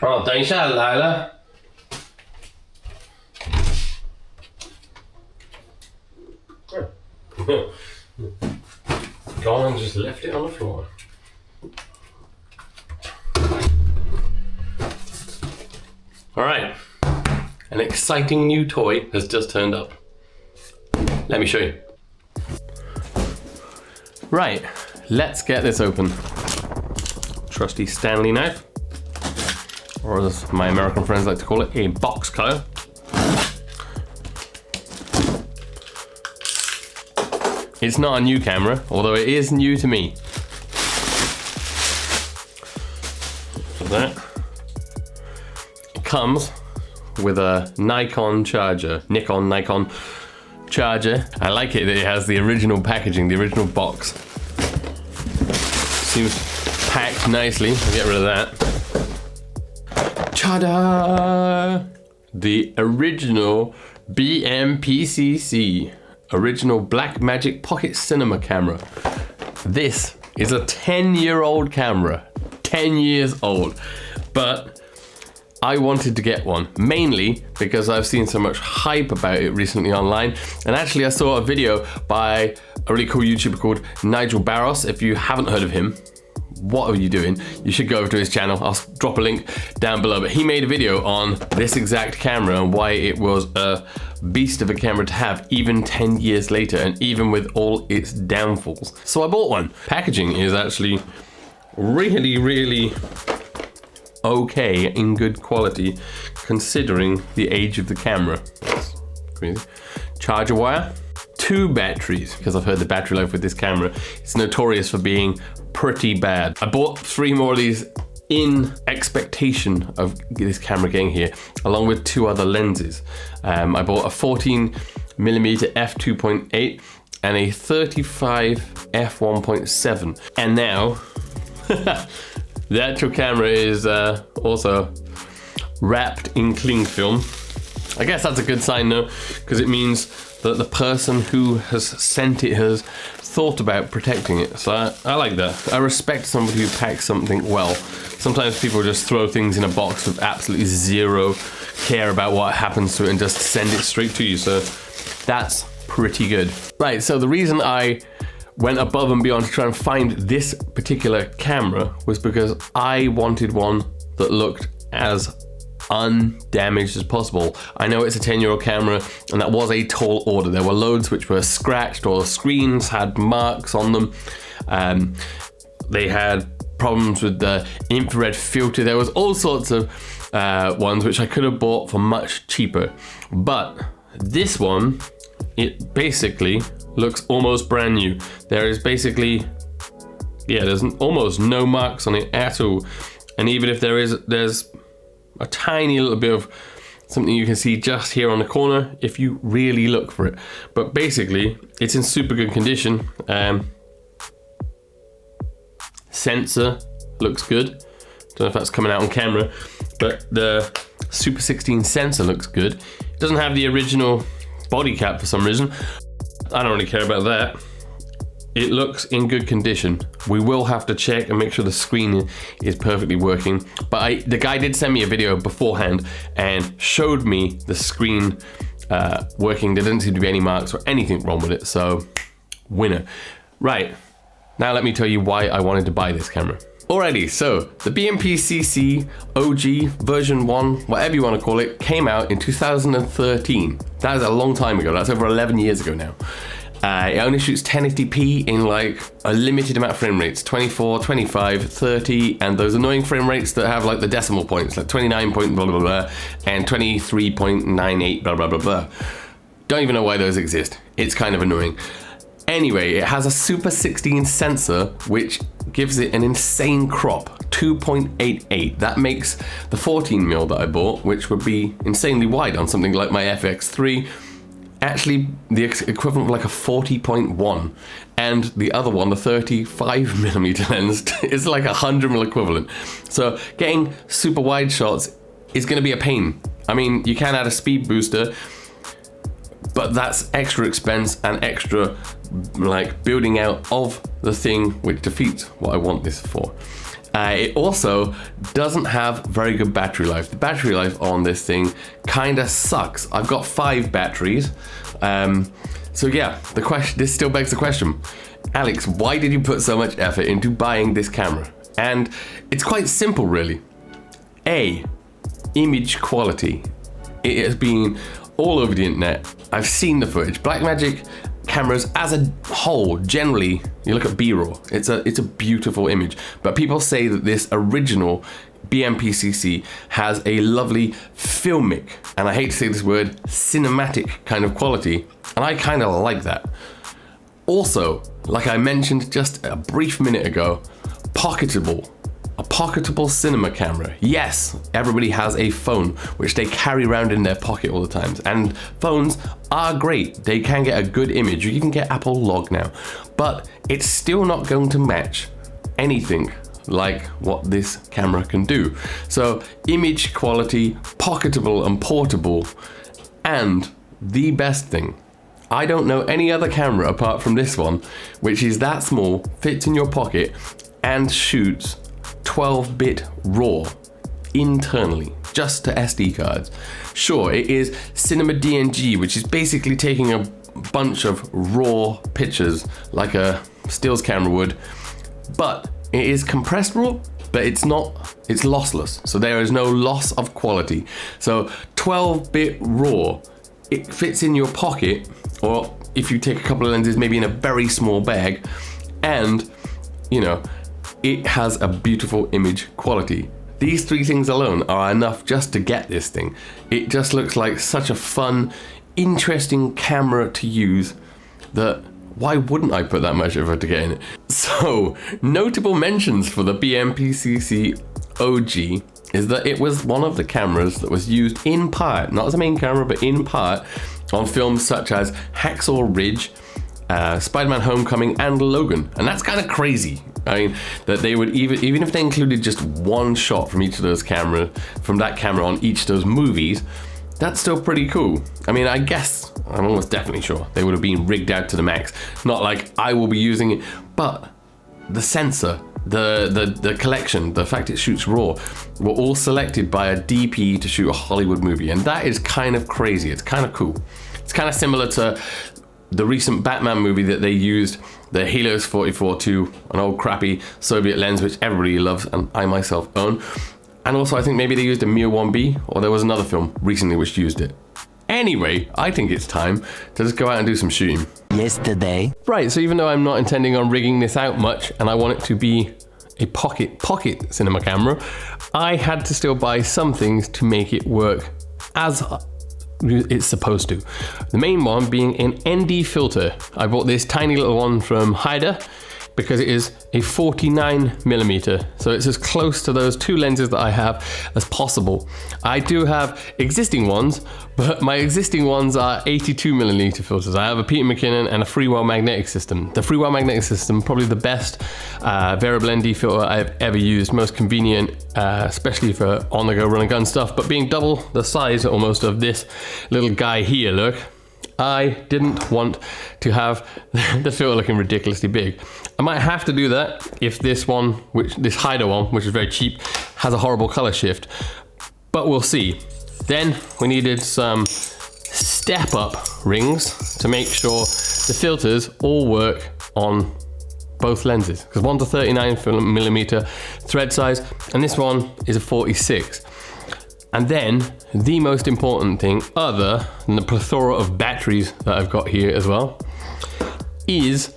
哦，等一下来了。Gone and just left it on the floor. Alright, an exciting new toy has just turned up. Let me show you. Right, let's get this open. Trusty Stanley knife, or as my American friends like to call it, a box cutter. It's not a new camera, although it is new to me. So that it comes with a Nikon charger, Nikon charger. I like it that it has the original packaging, the original box. Seems packed nicely. I'll get rid of that. Ta-da! The original BMPCC. Original Blackmagic Pocket Cinema camera. This is a 10-year-old camera. 10 years old. But I wanted to get one, mainly because I've seen so much hype about it recently online. And actually I saw a video by a really cool YouTuber called Nigel Barros. If you haven't heard of him, what are you doing? You should go over to his channel. I'll drop a link down below. But he made a video on this exact camera and why it was a beast of a camera to have even 10 years later, and even with all its downfalls. So I bought one. Packaging is actually really okay, in good quality, considering the age of the camera. That's crazy. Charger wire, 2 batteries, because I've heard the battery life with this camera is notorious for being pretty bad. I bought 3 more of these in expectation of this camera getting here, along with 2 other lenses. I bought a 14mm f2.8 and a 35 f1.7, and now the actual camera is also wrapped in cling film. I guess that's a good sign though, because it means that the person who has sent it has thought about protecting it. So I like that. I respect somebody who packs something well. Sometimes people just throw things in a box with absolutely zero care about what happens to it and just send it straight to you. So that's pretty good. Right, so the reason I went above and beyond to try and find this particular camera was because I wanted one that looked as undamaged as possible. I know it's a 10-year-old camera, and that was a tall order. There were loads which were scratched, or the screens had marks on them. They had problems with the infrared filter. There was all sorts of ones which I could have bought for much cheaper. But this one, it basically looks almost brand new. There is basically, there's almost no marks on it at all. And even if there's a tiny little bit of something you can see just here on the corner if you really look for it. But basically, it's in super good condition. Sensor looks good. Don't know if that's coming out on camera, but the Super 16 sensor looks good. It doesn't have the original body cap for some reason. I don't really care about that. It looks in good condition. We will have to check and make sure the screen is perfectly working. But the guy did send me a video beforehand and showed me the screen working. There didn't seem to be any marks or anything wrong with it, so winner. Right, now let me tell you why I wanted to buy this camera. Alrighty, so the BMPCC OG version 1, whatever you want to call it, came out in 2013. That is a long time ago. That's over 11 years ago now. It only shoots 1080p in like a limited amount of frame rates, 24, 25, 30, and those annoying frame rates that have like the decimal points, like 29 point blah blah blah and 23.98 blah blah blah blah. Don't even know why those exist. It's kind of annoying. Anyway, it has a Super 16 sensor, which gives it an insane crop, 2.88. That makes the 14mm that I bought, which would be insanely wide on something like my FX3, actually the equivalent of like a 40.1. And the other one, the 35mm lens, is like 100mm equivalent. So getting super wide shots is going to be a pain. I mean, you can add a speed booster, but that's extra expense and extra like building out of the thing, which defeats what I want this for. It also doesn't have very good battery life. The battery life on this thing kind of sucks. I've got 5 batteries. So yeah, this still begs the question. Alex, why did you put so much effort into buying this camera? And it's quite simple, really. A, image quality. It has been all over the internet. I've seen the footage. Blackmagic cameras as a whole, generally, you look at B-roll, it's a beautiful image. But people say that this original BMPCC has a lovely filmic, and I hate to say this word, cinematic kind of quality, and I kind of like that. Also, like I mentioned just a brief minute ago, pocketable. A pocketable cinema camera. Yes, everybody has a phone which they carry around in their pocket all the time, and phones are great. They can get a good image. You can get Apple Log now, but it's still not going to match anything like what this camera can do. So image quality, pocketable and portable, and the best thing, I don't know any other camera apart from this one which is that small, fits in your pocket, and shoots 12-bit RAW internally, just to SD cards. Sure, it is Cinema DNG, which is basically taking a bunch of raw pictures like a stills camera would, but it is compressed RAW, but it's lossless, so there is no loss of quality. So 12-bit RAW, it fits in your pocket, or if you take a couple of lenses, maybe in a very small bag, and you know, it has a beautiful image quality. These 3 things alone are enough just to get this thing. It just looks like such a fun, interesting camera to use that why wouldn't I put that much effort to get in it? So, notable mentions for the BMPCC OG is that it was one of the cameras that was used in part, not as a main camera, but in part, on films such as Hacksaw Ridge, Spider-Man Homecoming, and Logan. And that's kind of crazy. I mean, that they would even if they included just one shot from each of those cameras, from that camera on each of those movies, that's still pretty cool. I mean, I guess, I'm almost definitely sure, they would have been rigged out to the max. Not like I will be using it, but the sensor, the collection, the fact it shoots RAW, were all selected by a DP to shoot a Hollywood movie. And that is kind of crazy. It's kind of cool. It's kind of similar to the recent Batman movie that they used the Helios 44-2, an old crappy Soviet lens which everybody loves and I myself own. And also I think maybe they used a Mir 1B, or there was another film recently which used it. Anyway, I think it's time to just go out and do some shooting. Yesterday. Right, so even though I'm not intending on rigging this out much and I want it to be a pocket cinema camera, I had to still buy some things to make it work as it's supposed to. The main one being an ND filter. I bought this tiny little one from Haida because it is a 49mm, so it's as close to those 2 lenses that I have as possible. I do have existing ones, but my existing ones are 82mm filters. I have a Peter McKinnon and a Freewell magnetic system. The Freewell magnetic system, probably the best variable ND filter I've ever used, most convenient, especially for on-the-go run-and-gun stuff, but being double the size almost of this little guy here, look, I didn't want to have the filter looking ridiculously big. I might have to do that if this one, this Haida one, which is very cheap, has a horrible color shift, but we'll see. Then we needed some step-up rings to make sure the filters all work on both lenses, because one's a 39mm thread size and this one is a 46. And then the most important thing, other than the plethora of batteries that I've got here as well, is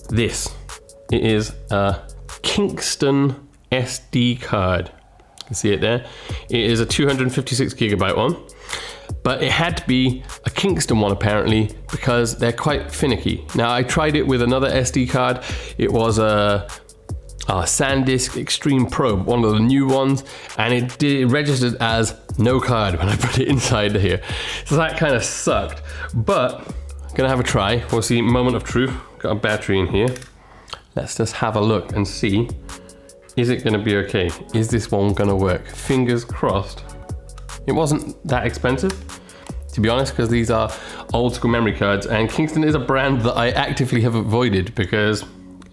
this. It is a Kingston SD card. You can see it there. It is a 256GB one, but it had to be a Kingston one apparently because they're quite finicky. Now I tried it with another SD card. It was a SanDisk Extreme Pro, one of the new ones, and it registered as no card when I put it inside here. So that kind of sucked, but I'm gonna have a try. We'll see, moment of truth. Got a battery in here. Let's just have a look and see, is it gonna be okay? Is this one gonna work? Fingers crossed. It wasn't that expensive, to be honest, because these are old school memory cards, and Kingston is a brand that I actively have avoided because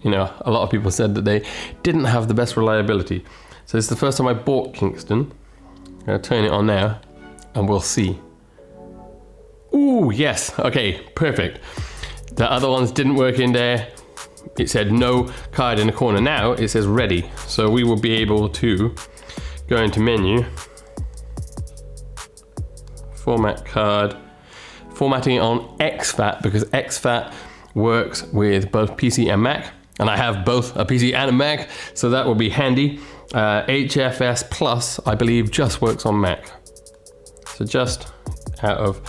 you know, a lot of people said that they didn't have the best reliability. So this is the first time I bought Kingston. I'm gonna turn it on now and we'll see. Ooh, yes, okay, perfect. The other ones didn't work in there. It said no card in the corner. Now it says ready. So we will be able to go into menu, format card, formatting it on exFAT because exFAT works with both PC and Mac. And I have both a PC and a Mac, so that will be handy. HFS Plus, I believe, just works on Mac. So just out of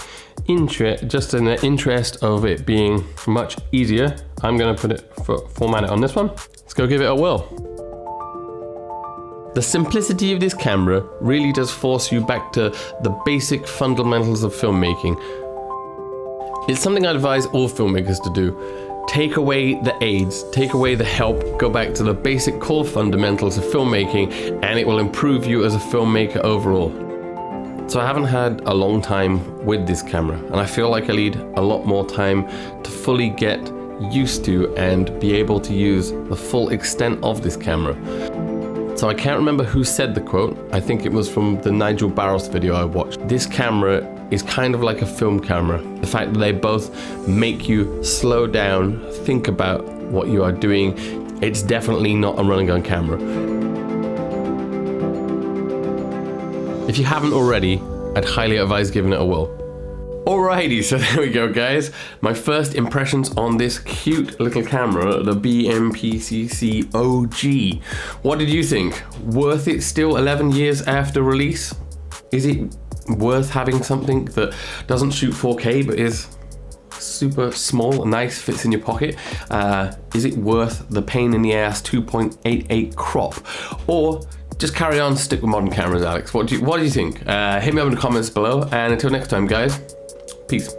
interest, just in the interest of it being much easier, I'm gonna put it format it on this one. Let's go give it a whirl. The simplicity of this camera really does force you back to the basic fundamentals of filmmaking. It's something I advise all filmmakers to do. Take away the aids, take away the help, go back to the basic core fundamentals of filmmaking, and it will improve you as a filmmaker overall. So I haven't had a long time with this camera, and I feel like I need a lot more time to fully get used to and be able to use the full extent of this camera. So I can't remember who said the quote. I think it was from the Nigel Barros video I watched. This camera is kind of like a film camera. The fact that they both make you slow down, think about what you are doing. It's definitely not a run and gun camera. If you haven't already, I'd highly advise giving it a whirl. Alrighty, so there we go guys. My first impressions on this cute little camera, the BMPCC OG. What did you think? Worth it still 11 years after release? Is it worth having something that doesn't shoot 4K but is super small and nice, fits in your pocket? Is it worth the pain in the ass 2.88 crop? Or just carry on, stick with modern cameras, Alex? What do you think? Hit me up in the comments below, and until next time guys, peace.